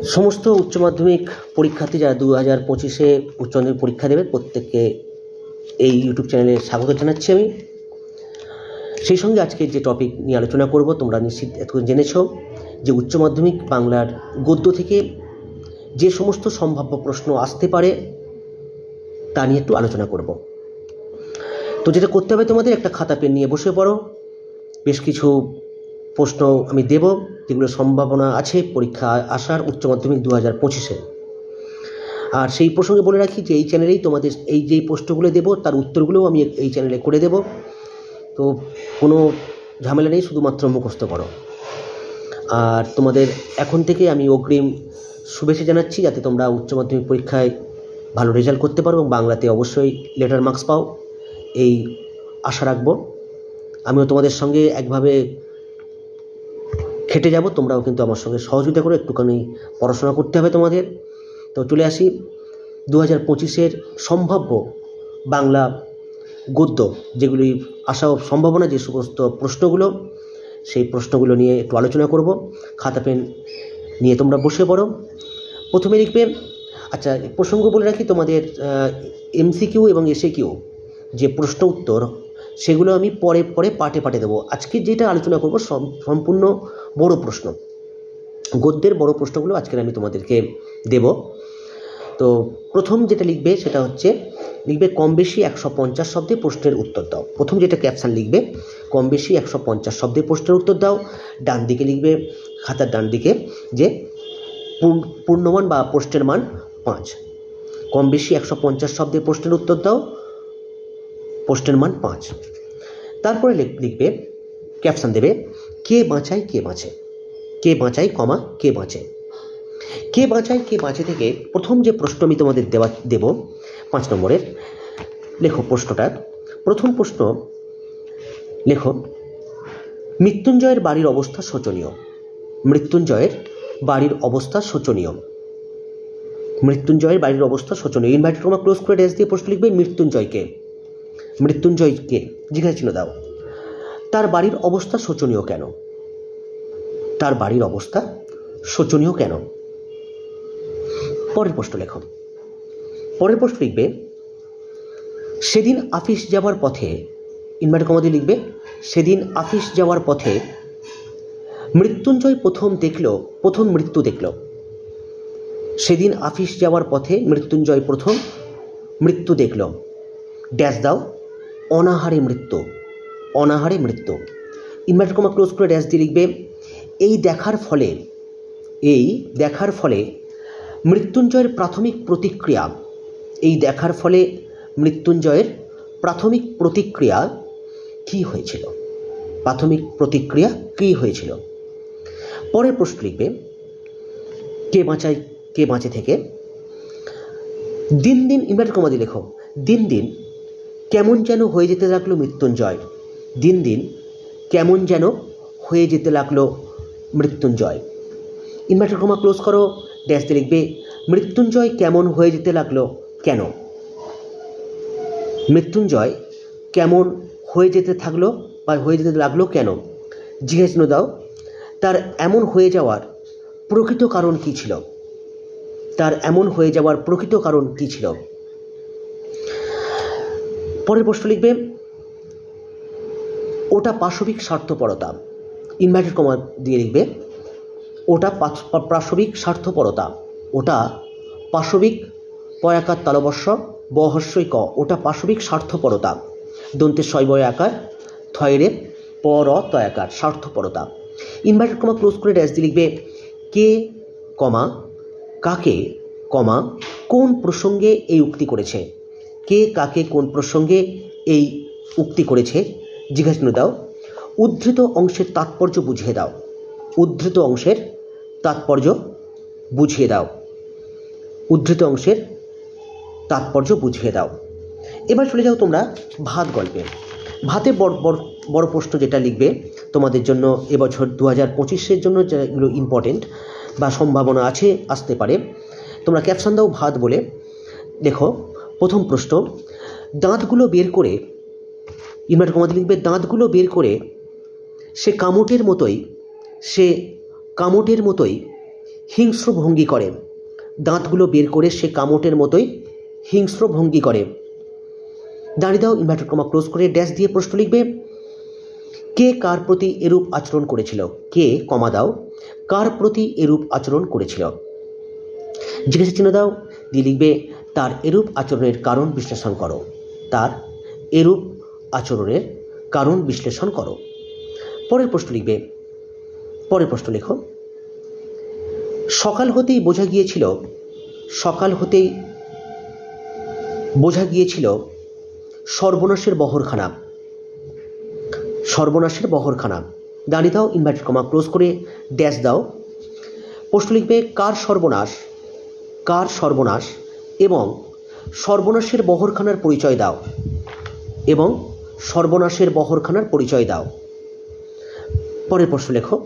সমস্ত উচ্চ মাধ্যমিক পরীক্ষার্থী যারা 2025-এ উচ্চ মাধ্যমিক পরীক্ষা দেবে প্রত্যেককে এই ইউটিউব চ্যানেলে স্বাগত জানাচ্ছি আমি। সেই সঙ্গে আজকে যে টপিক নিয়ে আলোচনা করব, তোমরা নিশ্চিত এতক্ষণ জেনেছ যে উচ্চ মাধ্যমিক বাংলার গদ্য থেকে যে সমস্ত সম্ভাব্য প্রশ্ন আসতে পারে তা নিয়ে একটু আলোচনা করব। তো যেটা করতে হবে, তোমাদের একটা খাতা পেন নিয়ে বসে পড়ো। বেশ কিছু প্রশ্ন আমি দেব যেগুলো সম্ভাবনা আছে পরীক্ষা আসার উচ্চ মাধ্যমিক 2025-এ। আর সেই প্রসঙ্গে বলে রাখি যে এই চ্যানেলেই তোমাদের এই যেই প্রশ্নগুলো দেব তার উত্তরগুলোও আমি এই চ্যানেলে করে দেব। তো কোনো ঝামেলা নেই, শুধুমাত্র মুখস্থ করো। আর তোমাদের এখন থেকে আমি অগ্রিম শুভেচ্ছা জানাচ্ছি যাতে তোমরা উচ্চ মাধ্যমিক পরীক্ষায় ভালো রেজাল্ট করতে পারো এবং বাংলাতে অবশ্যই লেটার মার্কস পাও, এই আশা রাখবো। আমিও তোমাদের সঙ্গে একভাবে খেটে যাব, তোমরাও কিন্তু আমার সঙ্গে সহযোগিতা করে একটুখানি পড়াশোনা করতে হবে তোমাদের। তো চলে আসি 2025-এর সম্ভাব্য বাংলা গদ্য যেগুলি আসা সম্ভাবনা, যে সমস্ত প্রশ্নগুলো, সেই প্রশ্নগুলো নিয়ে একটু আলোচনা করব। খাতা পেন নিয়ে তোমরা বসে পড়ো। প্রথমে লিখবে, আচ্ছা প্রসঙ্গ বলে রাখি, তোমাদের এমসিকিউ এবং এসএকিউ যে প্রশ্ন উত্তর সেগুলো আমি পরে পরে পাটে পাটে দেবো। আজকে যেটা আলোচনা করব সম্পূর্ণ বড় প্রশ্ন, গদ্যের বড় প্রশ্নগুলো আজকে আমি তোমাদেরকে দেব। তো প্রথম যেটা লিখবে সেটা হচ্ছে লিখবে কম বেশি 150 শব্দে প্রশ্নের উত্তর দাও। প্রথম যেটা ক্যাপশন লিখবে কম বেশি 150 শব্দে প্রশ্নের উত্তর দাও। ডান দিকে লিখবে, খাতার ডান দিকে, যে পূর্ণমান বা প্রশ্নের মান 5। কম বেশি 150 শব্দে প্রশ্নের উত্তর দাও, প্রশ্নের মান 5। তারপরে লিখবে, ক্যাপশন দেবে কে বাঁচায় কে বাঁচে। কে বাঁচায় কমা কে বাঁচে। কে বাঁচায় কে বাঁচে থেকে প্রথম যে প্রশ্ন আমি তোমাদের দেব 5 নম্বরের, লেখো প্রশ্নটা। প্রথম প্রশ্ন লেখো, মৃত্যুঞ্জয়ের বাড়ির অবস্থা শোচনীয়। মৃত্যুঞ্জয়ের বাড়ির অবস্থা শোচনীয়। মৃত্যুঞ্জয়ের বাড়ির অবস্থা শোচনীয়। ইনভার্টেড কমা ক্লোজ করে ড্যাশ দিয়ে প্রশ্ন লিখবে মৃত্যুঞ্জয়কে। মৃত্যুঞ্জয়কে জিজ্ঞাসা চিহ্ন দাও। তার বাড়ির অবস্থা শোচনীয় কেন? তার বাড়ির অবস্থা শোচনীয় কেন? পরের প্রশ্ন লেখো। পরের প্রশ্ন লিখবে, সেদিন অফিস যাওয়ার পথে, ইনভার্টেড কমা দিয়ে লিখবে সেদিন অফিস যাওয়ার পথে মৃত্যুঞ্জয় প্রথম মৃত্যু দেখল। সেদিন অফিস যাওয়ার পথে মৃত্যুঞ্জয় প্রথম মৃত্যু দেখল। ড্যাশ দাও, অনাহারে মৃত্যু। অনাহারে মৃত্যু। ইনভার্টেড কমা ক্লোজ করে ড্যাশ দিয়ে লিখবে এই দেখার ফলে মৃত্যুঞ্জয়ের প্রাথমিক প্রতিক্রিয়া। এই দেখার ফলে মৃত্যুঞ্জয়ের প্রাথমিক প্রতিক্রিয়া কী হয়েছিল? প্রাথমিক প্রতিক্রিয়া কী হয়েছিল? পরের প্রশ্ন লিখবে কে বাঁচায় কে বাঁচে থেকে, দিন দিন, ইনভার্টেড কমা দিয়ে লেখো, দিন দিন কেমন যেন হয়ে যেতে লাগলো মৃত্যুঞ্জয়। দিন দিন কেমন যেন হয়ে যেতে লাগলো মৃত্যুঞ্জয়। ইনভার্টেড কমা ক্লোজ করো, ড্যাশ দিয়ে লিখবে মৃত্যুঞ্জয় কেমন হয়ে যেতে লাগলো কেন? মৃত্যুঞ্জয় কেমন হয়ে যেতে থাকলো বা হয়ে যেতে লাগলো কেন? জিজ্ঞাসা চিহ্ন দাও। তার এমন হয়ে যাওয়ার প্রকৃত কারণ কী ছিল? তার এমন হয়ে যাওয়ার প্রকৃত কারণ কী ছিল? পরের প্রশ্ন লিখবে ওটা পাশবিক স্বার্থপরতা। ইনভার্টেড কমা দিয়ে লিখবে ওটা পাশবিক স্বার্থপরতা। ওটা পাশবিক, পয়াকার তালবস্য বহস্যই ক, ওটা পাশবিক স্বার্থপরতা। দন্তের শৈবয় আকার থয়েরে পর তয়াকার, স্বার্থপরতা। ইনভার্টেড কমা ক্লোজ করে ড্যাশ দিয়ে লিখবে কে কমা কাকে কমা কোন প্রসঙ্গে এই উক্তি করেছে। কে কাকে কোন প্রসঙ্গে এই উক্তি করেছে জিজ্ঞাসা চিহ্ন দাও। উদ্ধৃত অংশের তাৎপর্য বুঝিয়ে দাও। উদ্ধৃত অংশের তাৎপর্য বুঝিয়ে দাও। উদ্ধৃত অংশের তাৎপর্য বুঝিয়ে দাও। এবার চলে যাও তোমরা ভাত গল্পে। ভাতে বড় প্রশ্ন যেটা লিখবে তোমাদের জন্য এবছর 2025-এর জন্য যেগুলো ইম্পর্টেন্ট বা সম্ভাবনা আছে আসতে পারে, তোমরা ক্যাপশন দাও ভাত বলে। দেখো প্রথম প্রশ্ন, দাঁতগুলো বের করে, ইনভার্টেড কমা দিয়ে লিখবে দাঁতগুলো বের করে সে কামটের মতোই হিংস্র ভঙ্গি করে, দাঁতগুলো বের করে সে কামটের মতোই হিংস্র ভঙ্গি করে। দাঁড়িয়ে দাও, ইনভার্টেড কমা ক্লোজ করে ড্যাশ দিয়ে প্রশ্ন লিখবে, কে কার প্রতি এরূপ আচরণ করেছিল? কে, কমা দাও, কার প্রতি এরূপ আচরণ করেছিল? জিজ্ঞাসা চিহ্ন দাও, দিয়ে লিখবে তার এরূপ আচরণের কারণ বিশ্লেষণ করো। তার এরূপ আচরণের কারণ বিশ্লেষণ করো। পরের প্রশ্ন লিখবে, পরের প্রশ্ন লেখো, সকাল হতেই বোঝা গিয়েছিল, সকাল হতেই বোঝা গিয়েছিল সর্বনাশের বহরখানা। সর্বনাশের বহরখানা। দাঁড়িয়ে দাও, ইনভার্টেড কমা ক্লোজ করে ড্যাশ দাও। প্রশ্ন লিখবে, কার সর্বনাশ, কার সর্বনাশ এবং সর্বনাশের বহরখানার পরিচয় দাও, এবং সর্বনাশের বহরখানার পরিচয় দাও। পরের প্রশ্ন লেখো,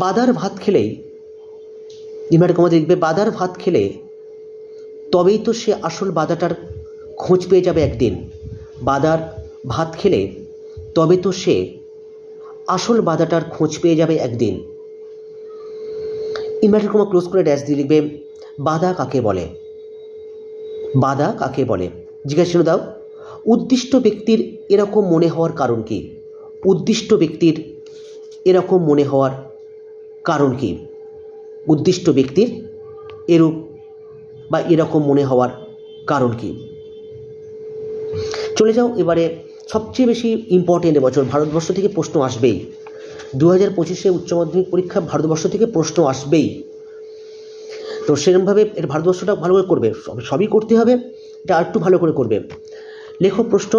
বাদার ভাত খেলেই, ইনভার্টেড কমা লিখবে, বাদার ভাত খেলে তবেই তো সে আসল বাদাটার খোঁজ পেয়ে যাবে একদিন। বাদার ভাত খেলে তবে তো সে আসল বাদাটার খোঁজ পেয়ে যাবে একদিন। ইনভার্টেড কমা ক্লোজ করে ড্যাশ দিয়ে লিখবে, বাদা কাকে বলে? বাদা কাকে বলে? জিজ্ঞাসা দাও, উদ্দিষ্ট ব্যক্তির এরকম মনে হওয়ার কারণ কি? উদ্দিষ্ট ব্যক্তির এরকম মনে হওয়ার কারণ কি? উদ্দিষ্ট ব্যক্তির এরূপ বা এরকম মনে হওয়ার কারণ কি? চলে যাও এবারে সবচেয়ে বেশি ইম্পর্টেন্ট এবছর ভারতবর্ষ থেকে প্রশ্ন আসবেই। 2025 উচ্চ মাধ্যমিক পরীক্ষা ভারতবর্ষ থেকে প্রশ্ন আসবেই। তো সেরকমভাবে এর ভারতবর্ষটা ভালো করে করবে, সবই করতে হবে, এটা আর একটু ভালো করে করবে। লেখো প্রশ্ন,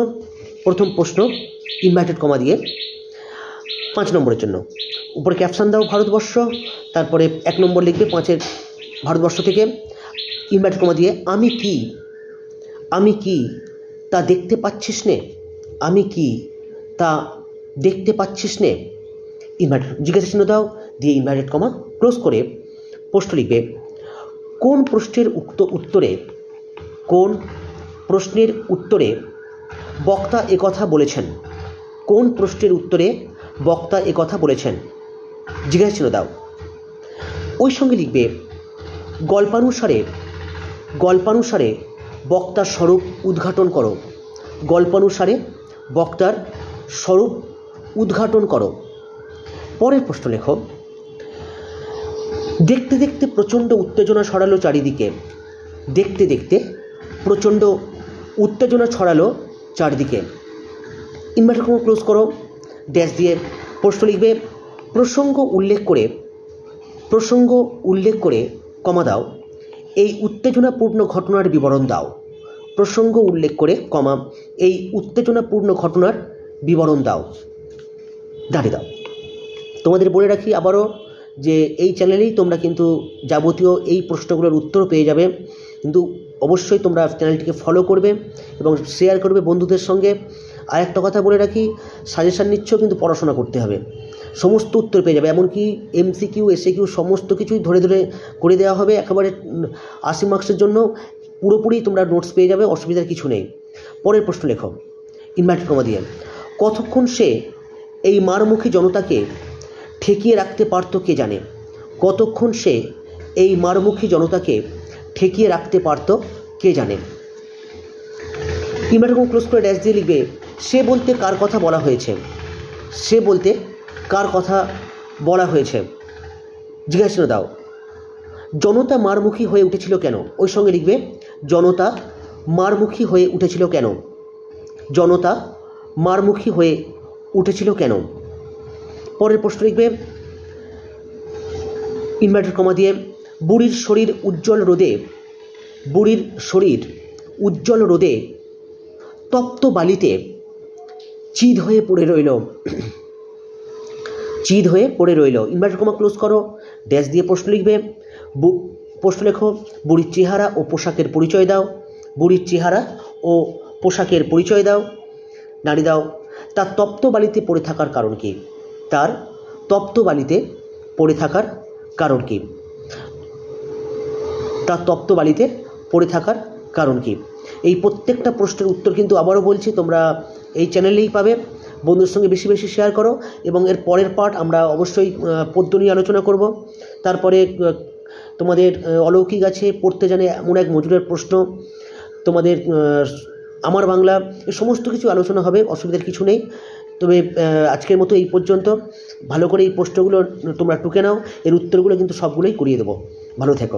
প্রথম প্রশ্ন ইনভার্টেড কমা দিয়ে 5 নম্বরের জন্য উপরে ক্যাপশন দাও ভারতবর্ষ, তারপরে 1 নম্বর লিখবে 5-এর ভারতবর্ষ থেকে ইনভার্টেড কমা দিয়ে, আমি কি, আমি কি তা দেখতে পাচ্ছিস নে? আমি কি তা দেখতে পাচ্ছিস নে? ইনভার্টেড জিজ্ঞাসা চিহ্ন দাও, দিয়ে ইনভার্টেড কমা ক্লোজ করে প্রশ্ন লিখবে, কোন প্রশ্নের উত্তরে, কোন প্রশ্নের উত্তরে বক্তা একথা বলেছেন? কোন প্রশ্নের উত্তরে বক্তা একথা বলেছেন? জিজ্ঞাসা চিহ্ন দাও। ওই সঙ্গে লিখবে, গল্পানুসারে, গল্পানুসারে বক্তার স্বরূপ উদ্ঘাটন করো। গল্পানুসারে বক্তার স্বরূপ উদ্ঘাটন করো। পরের প্রশ্ন লেখো, দেখতে দেখতে প্রচণ্ড উত্তেজনা ছড়ালো চারিদিকে। দেখতে দেখতে প্রচণ্ড উত্তেজনা ছড়ালো চারিদিকে। ইনভার্টেড কমা ক্লোজ করো, ড্যাশ দিয়ে প্রশ্ন লিখবে, প্রসঙ্গ উল্লেখ করে, প্রসঙ্গ উল্লেখ করে কমা দাও, এই উত্তেজনাপূর্ণ ঘটনার বিবরণ দাও। প্রসঙ্গ উল্লেখ করে কমা, এই উত্তেজনাপূর্ণ ঘটনার বিবরণ দাও। দাঁড়িয়ে দাও। তোমাদের বলে রাখি আবারও যে এই চ্যানেলেই তোমরা কিন্তু যাবতীয় এই প্রশ্নগুলোর উত্তর পেয়ে যাবে, কিন্তু অবশ্যই তোমরা চ্যানেলটিকে ফলো করবে এবং শেয়ার করবে বন্ধুদের সঙ্গে। আর একটা কথা বলে রাখি, সাজেশান নিচ্ছ কিন্তু পড়াশোনা করতে হবে, সমস্ত উত্তর পেয়ে যাবে, এমনকি MCQ SAQ সমস্ত কিছুই ধরে ধরে করে দেওয়া হবে একেবারে 80 মার্কসের জন্য। পুরোপুরি তোমরা নোটস পেয়ে যাবে, অসুবিধার কিছু নেই। পরের প্রশ্ন লেখো ইনভার্টেড কমা দিয়ে, কতক্ষণ সে এই মারমুখী জনতাকে ঠেকিয়ে রাখতে পারত কে জানে? কতক্ষণ সে এই মারমুখী জনতাকে ঠেকিয়ে রাখতে পারত কে জানে? ইনভার্টেড কমা ক্লোজ করে ড্যাশ দিয়ে লিখবে, সে বলতে কার কথা বলা হয়েছে? সে বলতে কার কথা বলা হয়েছে? জিজ্ঞাসা দাও। জনতা মারমুখী হয়ে উঠেছিল কেন? ওই সঙ্গে লিখবে, জনতা মারমুখী হয়ে উঠেছিল কেন? জনতা মারমুখী হয়ে উঠেছিল কেন? পরের প্রশ্ন লিখবে ইনভার্টেড কমা দিয়ে, বুড়ির শরীর উজ্জ্বল রোদে, বুড়ির শরীর উজ্জ্বল রোদে তপ্ত বালিতে চিদ হয়ে পড়ে রইল। চিদ হয়ে পড়ে রইল। ইনভার্টেড কমা ক্লোজ করো, ড্যাশ দিয়ে প্রশ্ন লিখবে, প্রশ্ন লেখো, বুড়ির চেহারা ও পোশাকের পরিচয় দাও। বুড়ির চেহারা ও পোশাকের পরিচয় দাও। দাঁড়িয়ে দাও, তার তপ্ত বালিতে পড়ে থাকার কারণ কি? তার তপ্ত বালিতে পড়ে থাকার কারণ কি? তার তপ্ত বালিতে পড়ে থাকার কারণ কি? এই প্রত্যেকটা প্রশ্নের উত্তর কিন্তু আবারও বলছি তোমরা এই চ্যানেলেই পাবে। বন্ধুদের সঙ্গে বেশি বেশি শেয়ার করো। এবং এর পরের পার্ট আমরা অবশ্যই পদ্য নিয়ে আলোচনা করব। তারপরে তোমাদের অলৌকিক আছে, পড়তে জানে এমন এক মজুরের প্রশ্ন, তোমাদের আমার বাংলা, এ সমস্ত কিছু আলোচনা হবে, অসুবিধার কিছু নেই। তবে আজকের মতো এই পর্যন্ত। ভালো করে এই প্রশ্নগুলো তোমরা টুকে নাও, এর উত্তরগুলো কিন্তু সবগুলোই করিয়ে দেবো। ভালো থেকো।